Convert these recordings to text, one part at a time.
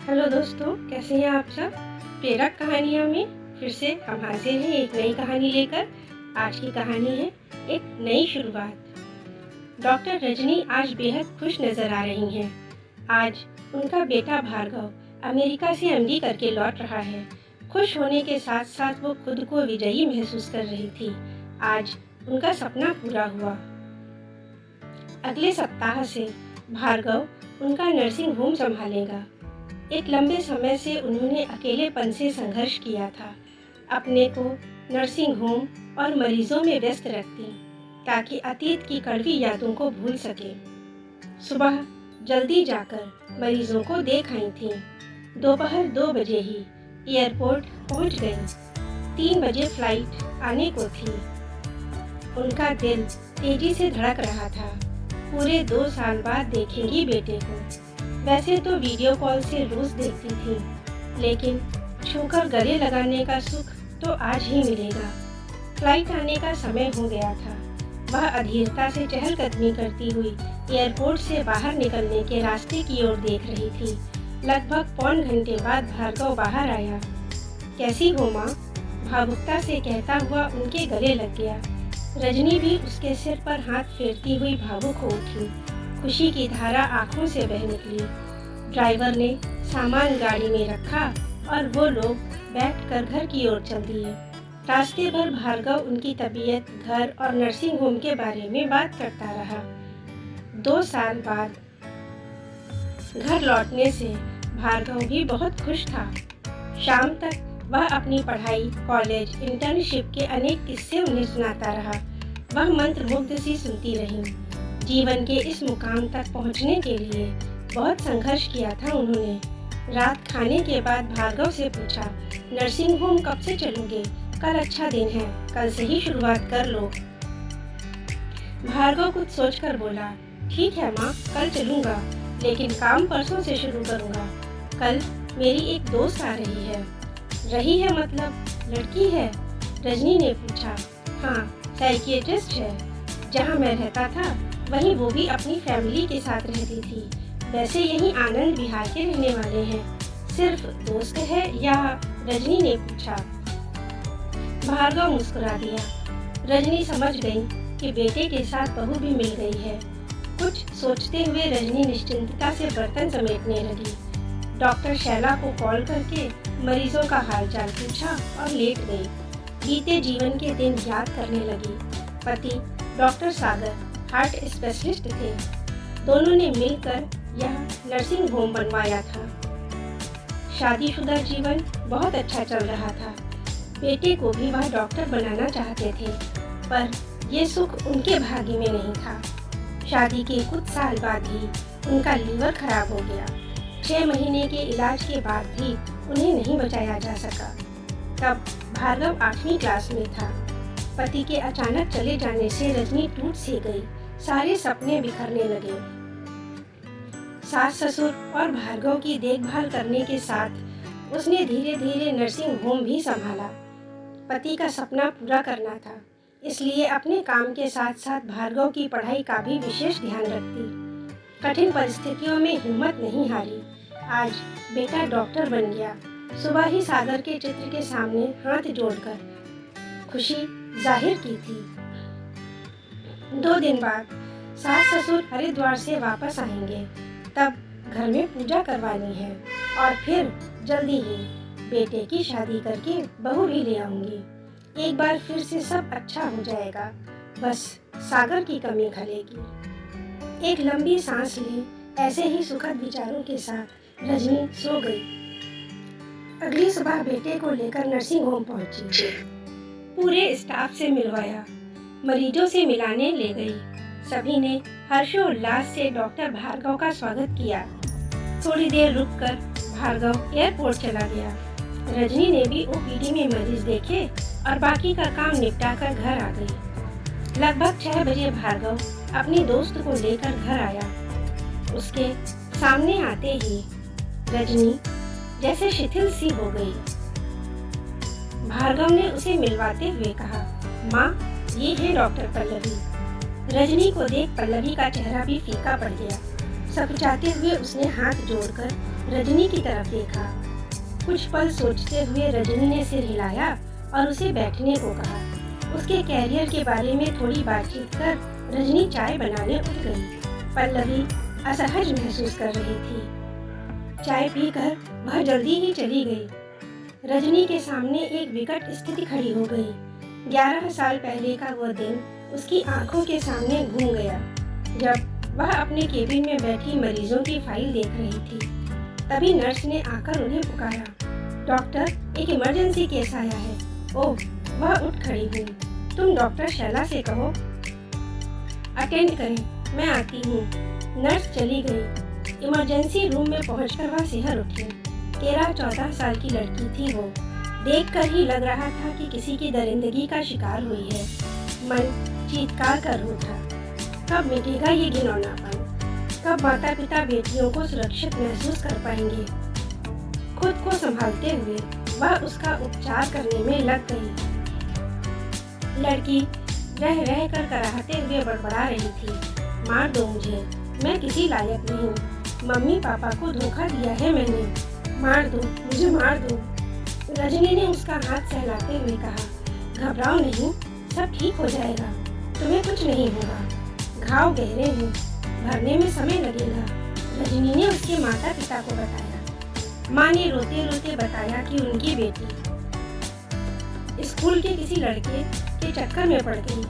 Hello दोस्तों, कैसे हैं आप सब। प्रेरक कहानियों में फिर से हम हाजिर हैं एक नई कहानी लेकर। आज की कहानी है एक नई शुरुआत। डॉक्टर रजनी आज बेहद खुश नजर आ रही हैं। आज उनका बेटा भार्गव अमेरिका से एमडी करके लौट रहा है। खुश होने के साथ साथ वो खुद को विजयी महसूस कर रही थी। आज उनका सपना पूरा हुआ। अगले सप्ताह से भार्गव उनका नर्सिंग होम संभालेगा। एक लंबे समय से उन्होंने अकेलेपन से संघर्ष किया था। अपने को नर्सिंग होम और मरीजों में व्यस्त रखती ताकि अतीत की कड़वी यादों को भूल सके। सुबह जल्दी जाकर मरीजों को देख आई थी। दोपहर 2 बजे ही एयरपोर्ट पहुंच गई। 3 बजे फ्लाइट आने को थी। उनका दिल तेजी से धड़क रहा था। पूरे 2 साल बाद देखेंगी बेटे को। वैसे तो वीडियो कॉल से रोज देखती थी, लेकिन छूकर गले लगाने का सुख तो आज ही मिलेगा। फ्लाइट आने का समय हो गया था। वह अधीरता से चहलकदमी करती हुई एयरपोर्ट से बाहर निकलने के रास्ते की ओर देख रही थी। लगभग पौन घंटे बाद भार्गव बाहर आया। कैसी हो माँ? भावुकता से कहता हुआ उनके गले लग गया। रजनी भी उसके सिर पर हाथ फेरती हुई भावुक हो उठी। खुशी की धारा आंखों से बह निकली। ड्राइवर ने सामान गाड़ी में रखा और वो लोग बैठकर घर की ओर चल दिए। रास्ते भर भार्गव उनकी तबीयत, घर और नर्सिंग होम के बारे में बात करता रहा। 2 साल बाद घर लौटने से भार्गव भी बहुत खुश था। शाम तक वह अपनी पढ़ाई, कॉलेज, इंटर्नशिप के अनेक किस्से उन्हें सुनाता रहा। वह मंत्रमुग्ध सी सुनती रही। जीवन के इस मुकाम तक पहुंचने के लिए बहुत संघर्ष किया था उन्होंने। रात खाने के बाद भार्गव से पूछा, नर्सिंग होम कब से चलोगे? कल अच्छा दिन है, कल से ही शुरुआत कर लो। भार्गव कुछ सोचकर बोला, ठीक है माँ, कल चलूँगा, लेकिन काम परसों से शुरू करूँगा। कल मेरी एक दोस्त आ रही है। रही है मतलब लड़की है? रजनी ने पूछा। हाँ, साइकियाट्रिस्ट है। जहाँ मैं रहता था वहीं वो भी अपनी फैमिली के साथ रहती थी। वैसे यहीं आनंद विहार के रहने वाले हैं। सिर्फ दोस्त है या? रजनी ने पूछा। भार्गव मुस्कुरा दिया। रजनी समझ गई कि बेटे के साथ बहू भी मिल गई है। कुछ सोचते हुए रजनी निश्चिंतता से बर्तन समेटने लगी। डॉक्टर शैला को कॉल करके मरीजों का हालचाल पूछा और लेट गई। बीते जीवन के दिन याद करने लगी। पति डॉक्टर सागर हार्ट स्पेशलिस्ट थे। दोनों ने मिलकर यह नर्सिंग होम बनवाया था। शादीशुदा जीवन बहुत अच्छा चल रहा था। बेटे को भी वह डॉक्टर बनाना चाहते थे, पर ये सुख उनके भाग्य में नहीं था। शादी के कुछ साल बाद ही उनका लीवर खराब हो गया। 6 महीने के इलाज के बाद भी उन्हें नहीं बचाया जा सका। तब भार्गव 8वीं क्लास में था। पति के अचानक चले जाने से रजनी टूट सी गई। सारे सपने बिखरने लगे। सास ससुर और भार्गव की देखभाल करने के साथ उसने धीरे धीरे नर्सिंग होम भी संभाला। पति का सपना पूरा करना था, इसलिए अपने काम के साथ साथ भार्गव की पढ़ाई का भी विशेष ध्यान रखती। कठिन परिस्थितियों में हिम्मत नहीं हारी। आज बेटा डॉक्टर बन गया। सुबह ही सागर के चित्र के सामने हाथ जोड़कर खुशी जाहिर की थी। 2 दिन बाद सास ससुर हरिद्वार से वापस आएंगे। तब घर में पूजा करवानी है और फिर जल्दी ही बेटे की शादी करके बहू भी ले आऊंगी। एक बार फिर से सब अच्छा हो जाएगा। बस सागर की कमी खलेगी। एक लंबी सांस ली। ऐसे ही सुखद विचारों के साथ रजनी सो गई। अगली सुबह बेटे को लेकर नर्सिंग होम पहुंची। पूरे स्टाफ से मिलवाया, मरीजों से मिलाने ले गई। सभी ने हर्षोल्लास से डॉक्टर भार्गव का स्वागत किया। थोड़ी देर रुककर भार्गव एयरपोर्ट चला गया। रजनी ने भी ओपीडी में मरीज देखे और बाकी का काम निपटा कर घर आ गई। लगभग 6 बजे भार्गव अपनी दोस्त को लेकर घर आया। उसके सामने आते ही रजनी जैसे शिथिल सी हो गई। भार्गव ने उसे मिलवाते हुए कहा, माँ, ये है डॉक्टर पल्लवी। रजनी को देख पल्लवी का चेहरा भी फीका पड़ गया। सकुचाते हुए उसने हाथ जोड़कर रजनी की तरफ देखा। कुछ पल सोचते हुए रजनी ने सिर हिलाया और उसे बैठने को कहा। उसके कैरियर के बारे में थोड़ी बातचीत कर रजनी चाय बनाने उठ गई। पल्लवी असहज महसूस कर रही थी। चाय पीकर वह जल्दी ही चली गई। रजनी के सामने एक विकट स्थिति खड़ी हो गई। 11 साल पहले का वह दिन उसकी आंखों के सामने घूम गया, जब वह अपने केबिन में बैठी मरीजों की फाइल देख रही थी। तभी नर्स ने आकर उन्हें पुकारा, डॉक्टर, एक इमरजेंसी केस आया है। ओह, वह उठ खड़ी हुई। तुम डॉक्टर शैला से कहो अटेंड करें, मैं आती हूँ। नर्स चली गई। इमरजेंसी रूम में पहुंचकर वह सिहर उठी। 13-14 साल की लड़की थी वो। देखकर ही लग रहा था कि किसी की दरिंदगी का शिकार हुई है। मन चीत्कार कर उठा। कब मिटेगा ये घिनौनापन? कब माता पिता बेटियों को सुरक्षित महसूस कर पाएंगे? खुद को संभालते हुए वह उसका उपचार करने में लग गई। लड़की रह रह कर कराहते हुए बड़बड़ा रही थी, मार दो मुझे, मैं किसी लायक नहीं। मम्मी पापा को धोखा दिया है मैंने, मार दो मुझे, मार दो। रजनी ने उसका हाथ सहलाते हुए कहा, घबराओ नहीं, सब ठीक हो जाएगा, तुम्हें कुछ नहीं होगा। घाव गहरे हैं, भरने में समय लगेगा। रजनी ने उसके माता पिता को बताया। माँ ने रोते रोते बताया कि उनकी बेटी स्कूल के किसी लड़के के चक्कर में पड़ गई।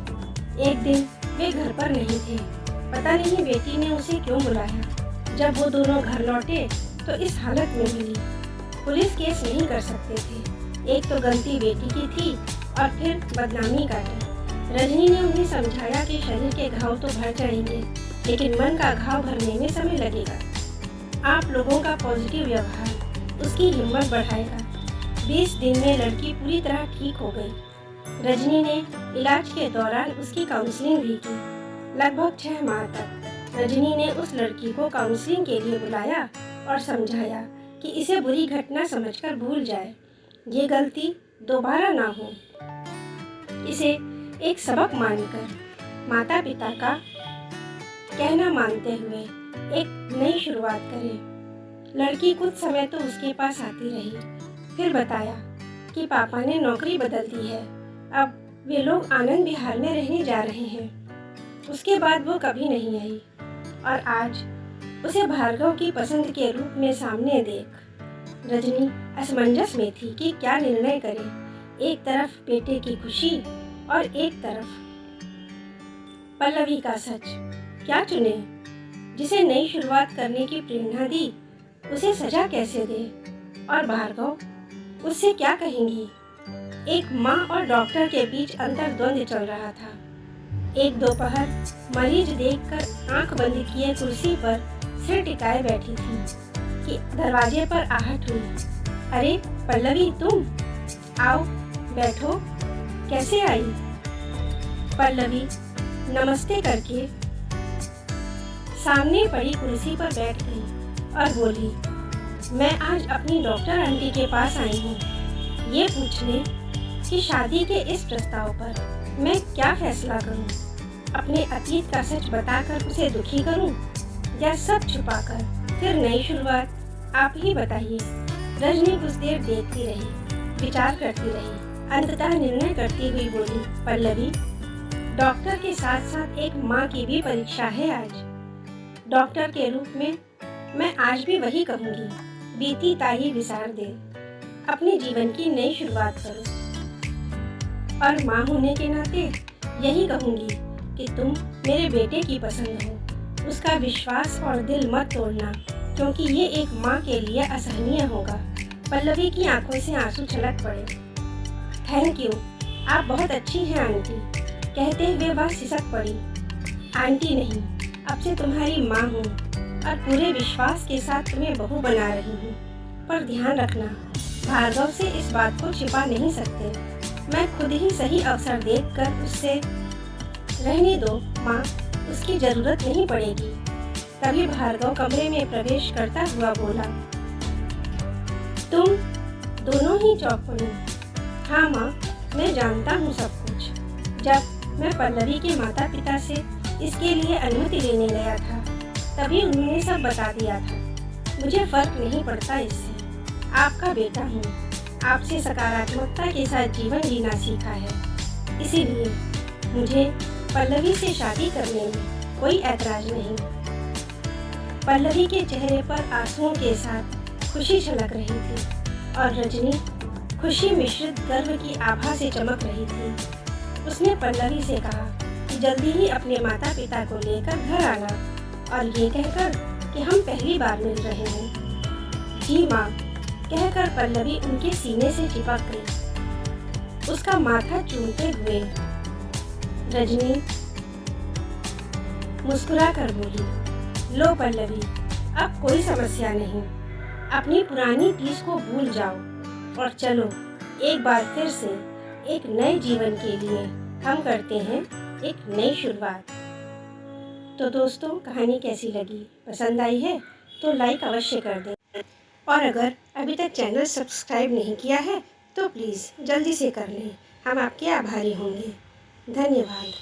एक दिन वे घर पर नहीं थे। पता नहीं बेटी ने उसे क्यों बुलाया। जब वो दोनों घर लौटे तो इस हालत में मिली। पुलिस केस नहीं कर सकते थे। एक तो गलती बेटी की थी और फिर बदनामी का डर। रजनी ने उन्हें समझाया कि शरीर के घाव तो भर जाएंगे, लेकिन मन का घाव भरने में समय लगेगा। आप लोगों का पॉजिटिव व्यवहार उसकी हिम्मत बढ़ाएगा। 20 दिन में लड़की पूरी तरह ठीक हो गई। रजनी ने इलाज के दौरान उसकी काउंसलिंग भी की। लगभग 6 माह तक रजनी ने उस लड़की को काउंसलिंग के लिए बुलाया और समझाया कि इसे बुरी घटना समझकर भूल जाए, ये गलती दोबारा ना हो। इसे एक सबक मानकर माता पिता का कहना मानते हुए एक नई शुरुआत करे। लड़की कुछ समय तो उसके पास आती रही, फिर बताया कि पापा ने नौकरी बदल दी है, अब वे लोग आनंद विहार में रहने जा रहे हैं। उसके बाद वो कभी नहीं आई और आज उसे भार्गव की पसंद के रूप में सामने देख रजनी असमंजस में थी कि क्या निर्णय करे। एक तरफ बेटे की खुशी और एक तरफ पल्लवी का सच। क्या चुने? जिसे नई शुरुआत करने की प्रेरणा दी, उसे सजा कैसे दे? और भार्गव, उससे क्या कहेंगी? एक माँ और डॉक्टर के बीच अंतर्द्वंद चल रहा था। एक दोपहर मरीज देखकर आंख बंद किए कुर्सी पर सिर टिकाए बैठी थी कि दरवाजे पर आहट हुई। अरे पल्लवी, तुम आओ, बैठो। कैसे आई? पल्लवी नमस्ते करके सामने पड़ी कुर्सी पर बैठ गई और बोली, मैं आज अपनी डॉक्टर आंटी के पास आई हूँ ये पूछने कि शादी के इस प्रस्ताव पर मैं क्या फैसला करूँ। अपने अतीत का सच बताकर उसे दुखी करूँ या सब छुपाकर फिर नई शुरुआत? आप ही बताइए। रजनी कुछ देर देखती रही, विचार करती रही, अंततः निर्णय करती हुई बोली, पल्लवी, डॉक्टर के साथ साथ एक माँ की भी परीक्षा है आज। डॉक्टर के रूप में मैं आज भी वही कहूँगी, बीती ताही विसार दे, अपने जीवन की नई शुरुआत करो। और माँ होने के नाते यही कहूँगी कि तुम मेरे बेटे की पसंद हो। उसका विश्वास और दिल मत तोड़ना, क्योंकि ये एक माँ के लिए असहनीय होगा। पल्लवी की आंखों से आंसू छलक पड़े। थैंक यू, आप बहुत अच्छी हैं आंटी, कहते हुए वह सिसक पड़ी। आंटी नहीं, अब से तुम्हारी माँ हूँ और पूरे विश्वास के साथ तुम्हें बहू बना रही हूँ। पर ध्यान रखना, भार्गव से इस बात को छिपा नहीं सकते। मैं खुद ही सही अवसर देखकर उससे रहने दो माँ, उसकी जरूरत नहीं पड़ेगी। तभी भार्गव कमरे में प्रवेश करता हुआ बोला, तुम दोनों ही चौंक पड़ी। हाँ माँ, मैं जानता हूँ सब कुछ। जब मैं पल्लवी के माता पिता से इसके लिए अनुमति लेने गया था तभी उन्होंने सब बता दिया था। मुझे फ़र्क नहीं पड़ता इससे, आपका बेटा हूँ। आपसे सकारात्मकता के साथ जीवन जीना सीखा है, इसीलिए मुझे पल्लवी से शादी करने में कोई ऐतराज़ नहीं। पल्लवी के चेहरे पर आंसुओं के साथ खुशी झलक रही थी और रजनी खुशी मिश्रित गर्व की आभा से चमक रही थी। उसने पल्लवी से कहा कि जल्दी ही अपने माता पिता को लेकर घर आना, और ये कहकर कि हम पहली बार मिल रहे हैं। जी माँ, कहकर पल्लवी उनके सीने से चिपक गई, उसका माथा चूमते हुए। रजनी मुस्कुरा कर बोली, लो पल्लवी, अब कोई समस्या नहीं। अपनी पुरानी टीस को भूल जाओ और चलो एक बार फिर से एक नए जीवन के लिए हम करते हैं एक नई शुरुआत। तो दोस्तों, कहानी कैसी लगी? पसंद आई है तो लाइक अवश्य कर दें, और अगर अभी तक चैनल सब्सक्राइब नहीं किया है तो प्लीज़ जल्दी से कर लें। हम आपके आभारी होंगे। धन्यवाद।